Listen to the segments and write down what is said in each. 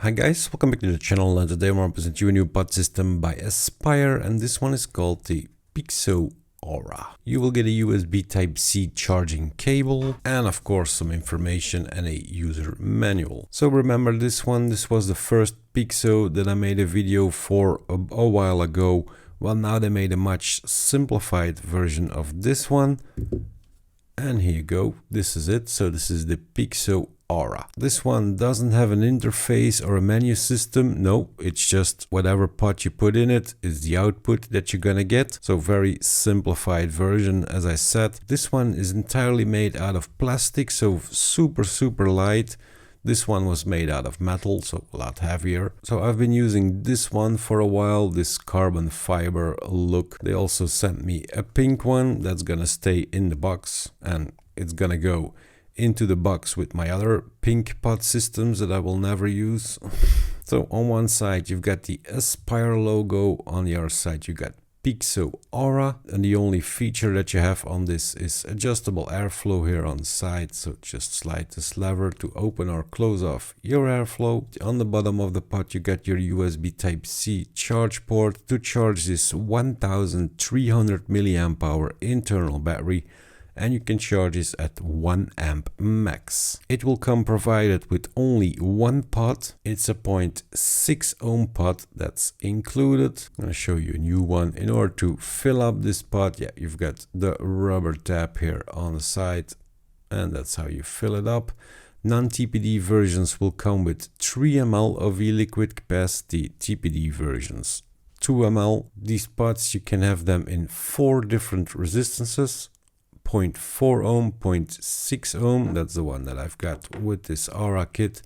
Hi guys, welcome back to the channel, and today I'm going to present you a new pod system by Aspire, and this one is called the Pixo Aura. You will get a USB Type-C charging cable and of course some information and a user manual. So remember this was the first Pixo that I made a video for a while ago. Well, now they made a much simplified version of this one. And here you go, this is it. So this is the Pixo Aura. This one doesn't have an interface or a menu system. No, it's just whatever pod you put in it is the output that you're gonna get. So very simplified version, as I said. This one is entirely made out of plastic, so super light. This one was made out of metal, so a lot heavier. So I've been using this one for a while, this carbon fiber look. They also sent me a pink one that's gonna stay in the box, and it's gonna go into the box with my other pink pod systems that I will never use. So on one side you've got the Aspire logo, on the other side you got Pixo Aura, and the only feature that you have on this is adjustable airflow here on the side. So just slide this lever to open or close off your airflow. On the bottom of the pod you got your USB Type-C charge port to charge this 1300 milliamp hour internal battery, and you can charge this at 1 amp max. It will come provided with only one pod. It's a 0.6 ohm pod that's included. I'm going to show you a new one. In order to fill up this pod, yeah, you've got the rubber tap here on the side, and that's how you fill it up. Non-TPD versions will come with 3 ml of e-liquid capacity, TPD versions 2 ml. These pods, you can have them in 4 different resistances. 0.4 ohm, 0.6 ohm, that's the one that I've got with this Aura kit.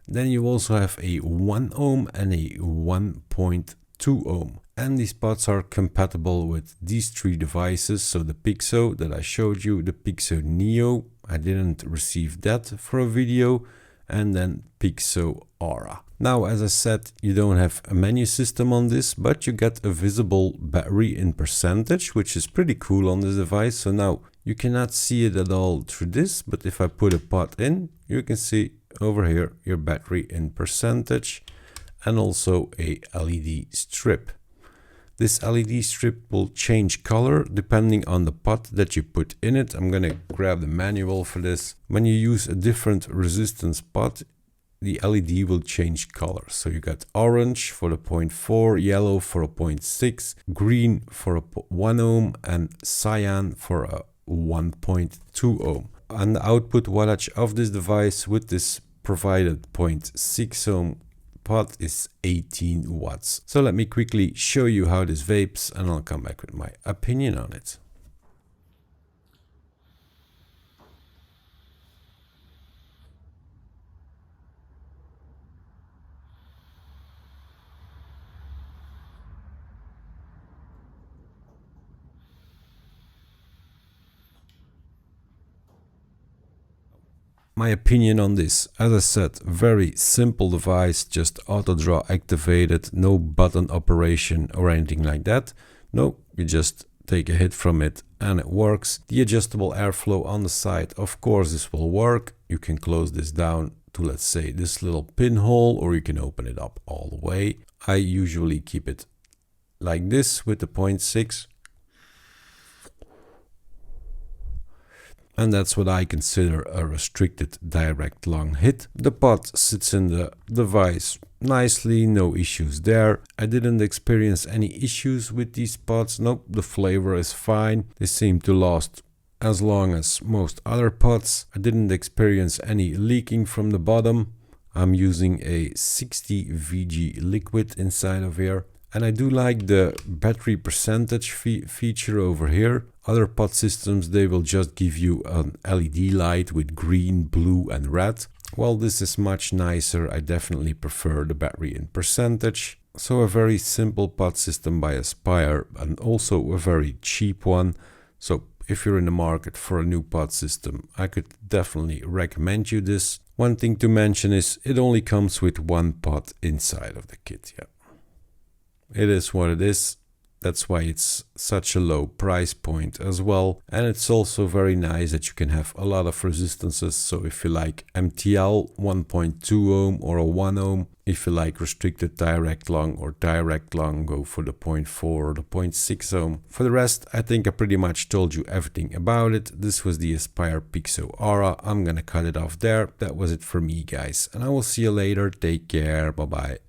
Then you also have a 1 ohm and a 1.2 ohm. And these pods are compatible with these 3 devices. So the Pixo that I showed you, the Pixo Neo, I didn't receive that for a video, and then Pixo Aura. Now, as I said, you don't have a menu system on this, but you get a visible battery in percentage, which is pretty cool on this device. So now you cannot see it at all through this, but if I put a pod in, you can see over here your battery in percentage, and also a LED strip. This LED strip will change color depending on the pod that you put in it. I'm gonna grab the manual for this. When you use a different resistance pod, the LED will change color. So you got orange for the 0.4, yellow for a 0.6, green for a 1 ohm, and cyan for a 1.2 ohm. And the output wattage of this device with this provided 0.6 ohm pod is 18 watts. So let me quickly show you how this vapes, and I'll come back with my opinion on it. My opinion on this, as I said, very simple device, just auto draw activated, no button operation or anything like that. No, you just take a hit from it and it works. The adjustable airflow on the side, of course this will work. You can close this down to, let's say, this little pinhole, or you can open it up all the way. I usually keep it like this with the 0.6. And that's what I consider a restricted direct long hit. The pod sits in the device nicely, no issues there. I didn't experience any issues with these pods. Nope, the flavor is fine. They seem to last as long as most other pods. I didn't experience any leaking from the bottom. I'm using a 60 VG liquid inside of here. And I do like the battery percentage feature over here. Other pod systems, they will just give you an LED light with green, blue and red. Well, this is much nicer. I definitely prefer the battery in percentage. So a very simple pod system by Aspire, and also a very cheap one. So if you're in the market for a new pod system, I could definitely recommend you this. One thing to mention is it only comes with one pod inside of the kit. Yeah. It is what it is. That's why it's such a low price point as well. And it's also very nice that you can have a lot of resistances. So if you like MTL 1.2 ohm or a 1 ohm, if you like restricted direct long or direct long, go for the 0.4 or the 0.6 ohm. For the rest, I think I pretty much told you everything about it. This was the Aspire Pixo Aura. I'm gonna cut it off there. That was it for me, guys. And I will see you later. Take care. Bye-bye.